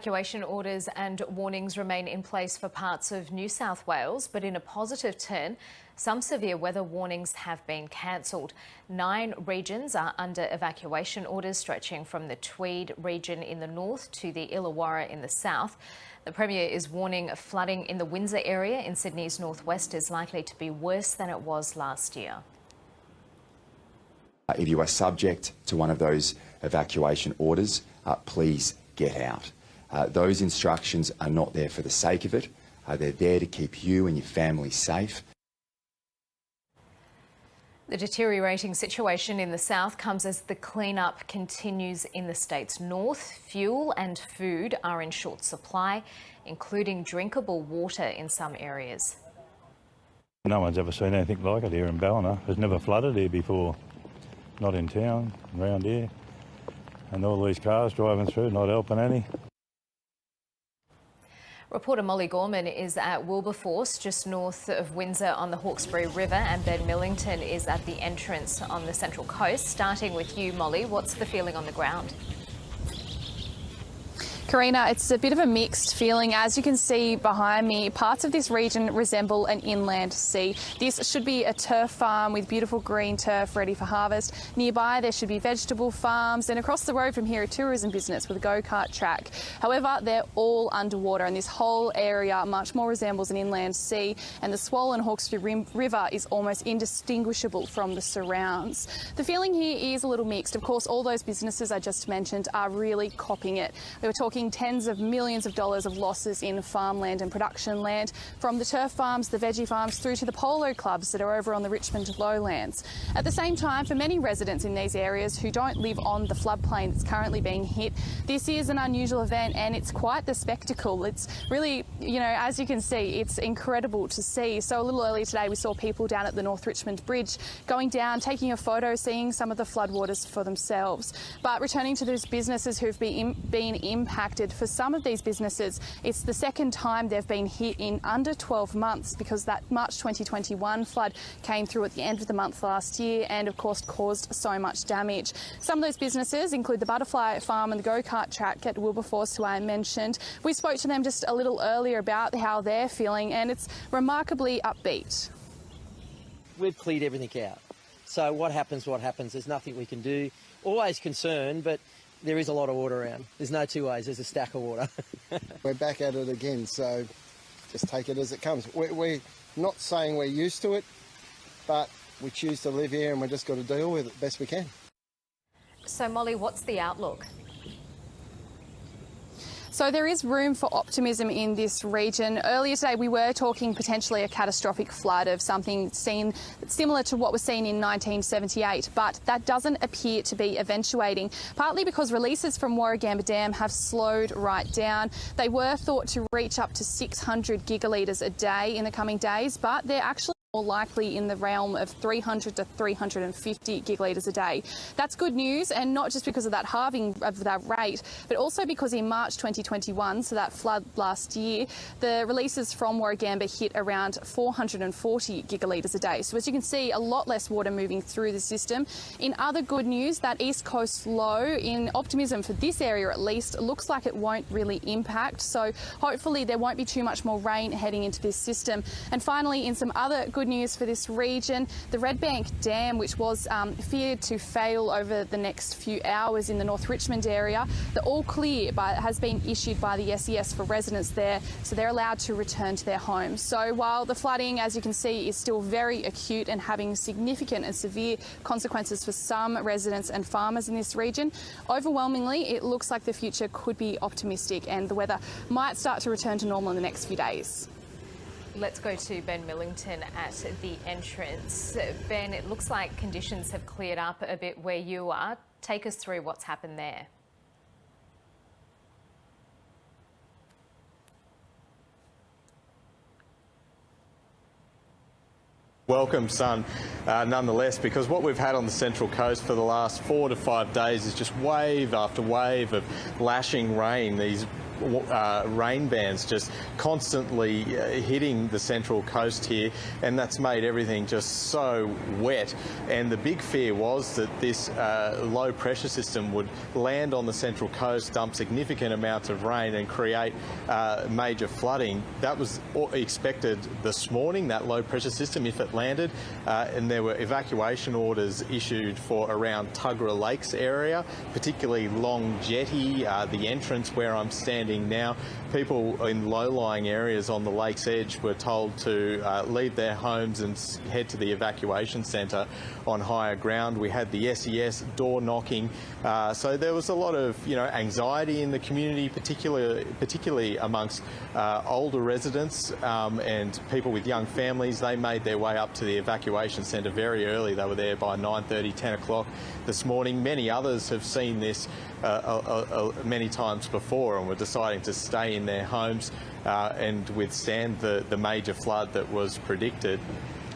Evacuation orders and warnings remain in place for parts of New South Wales, but in a positive turn, some severe weather warnings have been cancelled. 9 regions are under evacuation orders stretching from the Tweed region in the north to the Illawarra in the south. The Premier is warning flooding in the Windsor area in Sydney's northwest is likely to be worse than it was last year. If you are subject to one of those evacuation orders, please get out. Those instructions are not there for the sake of it. They're there to keep you and your family safe. The deteriorating situation in the south comes as the clean-up continues in the state's north. Fuel and food are in short supply, including drinkable water in some areas. No one's ever seen anything like it here in Ballina. It's never flooded here before, not in town, around here. And all these cars driving through, not helping any. Reporter Molly Gorman is at Wilberforce, just north of Windsor on the Hawkesbury River, and Ben Millington is at the entrance on the Central Coast. Starting with you, Molly, what's the feeling on the ground? Karina, it's a bit of a mixed feeling. As you can see behind me, parts of this region resemble an inland sea. This should be a turf farm with beautiful green turf ready for harvest. Nearby there should be vegetable farms, and across the road from here a tourism business with a go-kart track. However, they're all underwater, and this whole area much more resembles an inland sea, and the swollen Hawkesbury River is almost indistinguishable from the surrounds. The feeling here is a little mixed. Of course, all those businesses I just mentioned are really copping it. We were talking tens of millions of dollars of losses in farmland and production land, from the turf farms, the veggie farms, through to the polo clubs that are over on the Richmond lowlands. At the same time, for many residents in these areas who don't live on the floodplain that's currently being hit, this is an unusual event and it's quite the spectacle. It's really, as you can see, it's incredible to see. So a little earlier today we saw people down at the North Richmond Bridge going down, taking a photo, seeing some of the floodwaters for themselves. But returning to those businesses who've been impacted, for some of these businesses, it's the second time they've been hit in under 12 months, because that March 2021 flood came through at the end of the month last year and, of course, caused so much damage. Some of those businesses include the Butterfly Farm and the go-kart track at Wilberforce, who I mentioned. We spoke to them just a little earlier about how they're feeling, and it's remarkably upbeat. We've cleared everything out. So what happens, there's nothing we can do. Always concerned, but there is a lot of water around. There's no two ways, there's a stack of water. We're back at it again, so just take it as it comes. We're not saying we're used to it, but we choose to live here and we've just got to deal with it best we can. So, Molly, what's the outlook? So there is room for optimism in this region. Earlier today we were talking potentially a catastrophic flood of something seen similar to what was seen in 1978, but that doesn't appear to be eventuating, partly because releases from Warragamba Dam have slowed right down. They were thought to reach up to 600 gigalitres a day in the coming days, but they're actually more likely in the realm of 300 to 350 gigalitres a day. That's good news, and not just because of that halving of that rate, but also because in March 2021, so that flood last year, the releases from Warragamba hit around 440 gigalitres a day. So as you can see, a lot less water moving through the system. In other good news, that east coast low, in optimism for this area at least, looks like it won't really impact. So hopefully there won't be too much more rain heading into this system. And finally, in some other good news for this region, the Redbank Dam, which was feared to fail over the next few hours in the North Richmond area, the all clear has been issued by the SES for residents there, so they're allowed to return to their homes. So while the flooding, as you can see, is still very acute and having significant and severe consequences for some residents and farmers in this region, overwhelmingly it looks like the future could be optimistic and the weather might start to return to normal in the next few days. Let's go to Ben Millington at the entrance. Ben, it looks like conditions have cleared up a bit where you are. Take us through what's happened there. Welcome, son, nonetheless, because what we've had on the Central Coast for the last 4 to 5 days is just wave after wave of lashing rain. These rain bands just constantly hitting the Central Coast here, and that's made everything just so wet. And the big fear was that this low pressure system would land on the Central Coast, dump significant amounts of rain and create major flooding. That was expected this morning, that low pressure system, if it landed, and there were evacuation orders issued for around Tuggerah Lakes area, particularly Long Jetty, the entrance where I'm standing now. People in low-lying areas on the lake's edge were told to leave their homes and head to the evacuation centre on higher ground. We had the SES door knocking, so there was a lot of anxiety in the community, particularly amongst older residents and people with young families. They made their way up to the evacuation centre very early. They were there by 9:30, 10 o'clock this morning. Many others have seen this many times before and were deciding to stay in their homes and withstand the major flood that was predicted,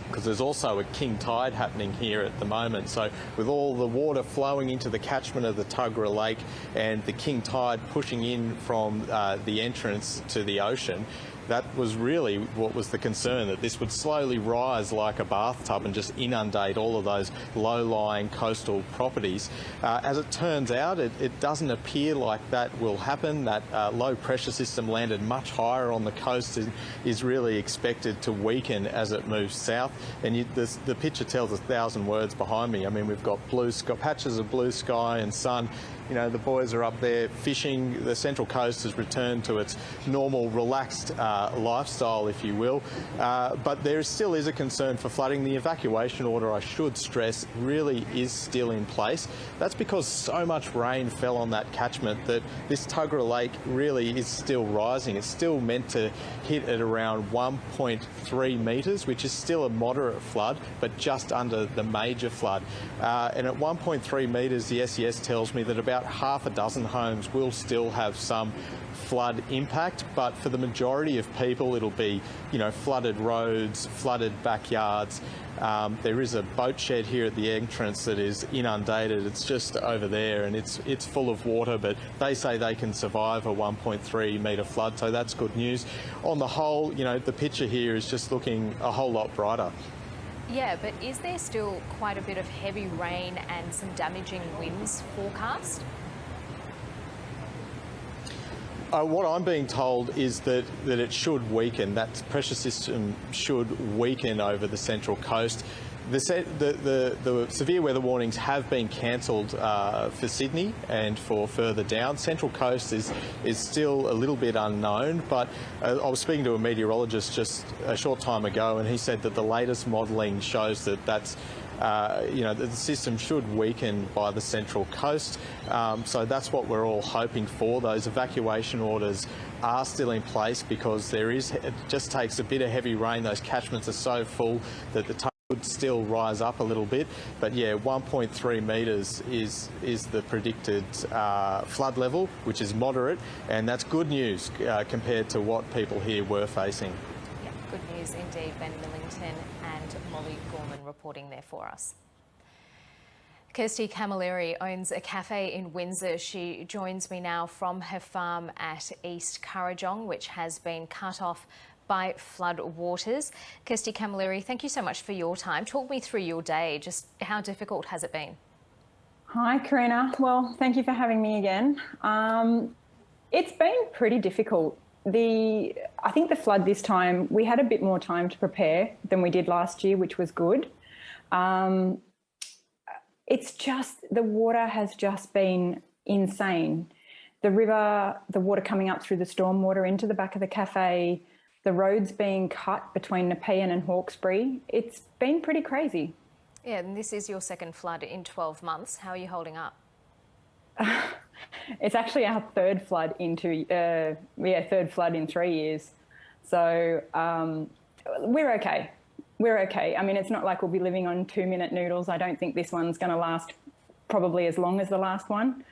because there's also a king tide happening here at the moment. So with all the water flowing into the catchment of the Tuggerah Lake and the king tide pushing in from the entrance to the ocean, that was really what was the concern, that this would slowly rise like a bathtub and just inundate all of those low-lying coastal properties. As it turns out, it doesn't appear like that will happen. That low pressure system landed much higher on the coast and is really expected to weaken as it moves south. And the picture tells 1,000 words behind me. I mean, we've got blue sky, patches of blue sky and sun. The boys are up there fishing. The Central Coast has returned to its normal, relaxed lifestyle, if you will. But there still is a concern for flooding. The evacuation order, I should stress, really is still in place. That's because so much rain fell on that catchment that this Tuggerah Lake really is still rising. It's still meant to hit at around 1.3 metres, which is still a moderate flood, but just under the major flood. And at 1.3 metres, the SES tells me that about half a dozen homes will still have some flood impact, but for the majority of people it'll be flooded roads, flooded backyards. There is a boat shed here at the entrance that is inundated. It's just over there and it's full of water, but they say they can survive a 1.3 metre flood, so that's good news. On the whole, the picture here is just looking a whole lot brighter. Yeah, but is there still quite a bit of heavy rain and some damaging winds forecast? What I'm being told is that it should weaken. That pressure system should weaken over the Central Coast. The severe weather warnings have been cancelled for Sydney and for further down. Central Coast is still a little bit unknown, but I was speaking to a meteorologist just a short time ago, and he said that the latest modelling shows that the system should weaken by the Central Coast. So that's what we're all hoping for. Those evacuation orders are still in place because it just takes a bit of heavy rain. Those catchments are so full that the would still rise up a little bit, but yeah, 1.3 metres is the predicted flood level, which is moderate, and that's good news compared to what people here were facing. Yeah, good news indeed. Ben Millington and Molly Gorman reporting there for us. Kirsty Camilleri owns a cafe in Windsor. She joins me now from her farm at East Kurrajong, which has been cut off by flood waters. Kirsty Camilleri, thank you so much for your time. Talk me through your day. Just how difficult has it been? Hi, Karina. Well, thank you for having me again. It's been pretty difficult. I think the flood this time, we had a bit more time to prepare than we did last year, which was good. It's just, the water has just been insane. The river, the water coming up through the stormwater into the back of the cafe, the roads being cut between Nepean and Hawkesbury. It's been pretty crazy. Yeah, and this is your second flood in 12 months. How are you holding up? It's actually our third flood in 3 years. So we're okay. We're okay. I mean, it's not like we'll be living on 2-minute noodles. I don't think this one's going to last probably as long as the last one.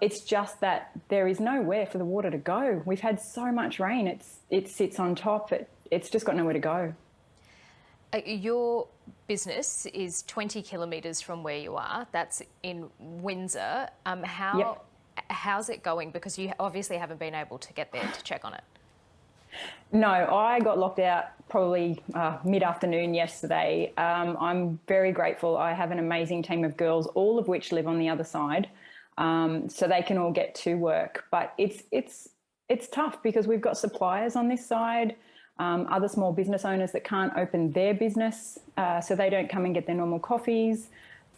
It's just that there is nowhere for the water to go. We've had so much rain. It sits on top. It's just got nowhere to go. Your business is 20 kilometres from where you are. That's in Windsor. How How's it going? Because you obviously haven't been able to get there to check on it. No, I got locked out probably mid-afternoon yesterday. I'm very grateful. I have an amazing team of girls, all of which live on the other side, so they can all get to work. But it's tough because we've got suppliers on this side, other small business owners that can't open their business, so they don't come and get their normal coffees.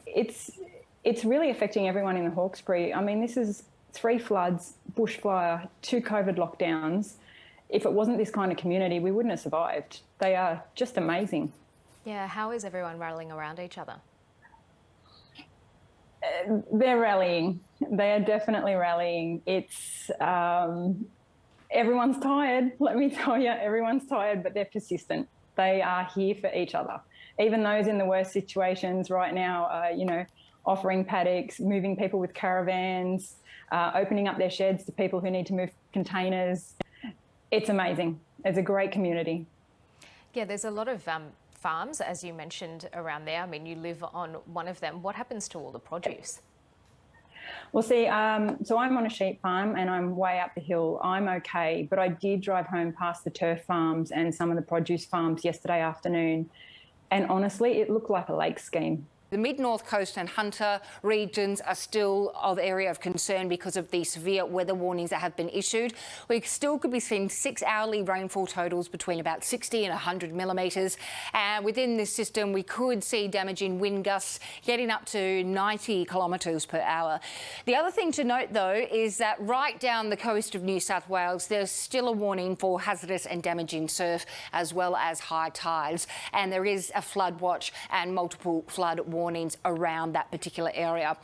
It's really affecting everyone in the Hawkesbury. I mean, this is 3 floods, bushfire, 2 COVID lockdowns. If it wasn't this kind of community, we wouldn't have survived. They are just amazing. Yeah, how is everyone rallying around each other? They're rallying. They are definitely rallying. It's everyone's tired. Let me tell you, everyone's tired, but they're persistent. They are here for each other. Even those in the worst situations right now are, offering paddocks, moving people with caravans, opening up their sheds to people who need to move containers. It's amazing. It's a great community. Yeah, there's a lot of farms, as you mentioned, around there. I mean, you live on one of them. What happens to all the produce? Well, see, so I'm on a sheep farm and I'm way up the hill. I'm okay, but I did drive home past the turf farms and some of the produce farms yesterday afternoon, and honestly, it looked like a lake scheme. The mid-north coast and Hunter regions are still of area of concern because of the severe weather warnings that have been issued. We still could be seeing 6-hourly rainfall totals between about 60 and 100 millimetres. And within this system, we could see damaging wind gusts getting up to 90 kilometres per hour. The other thing to note, though, is that right down the coast of New South Wales, there's still a warning for hazardous and damaging surf as well as high tides. And there is a flood watch and multiple flood warnings around that particular area.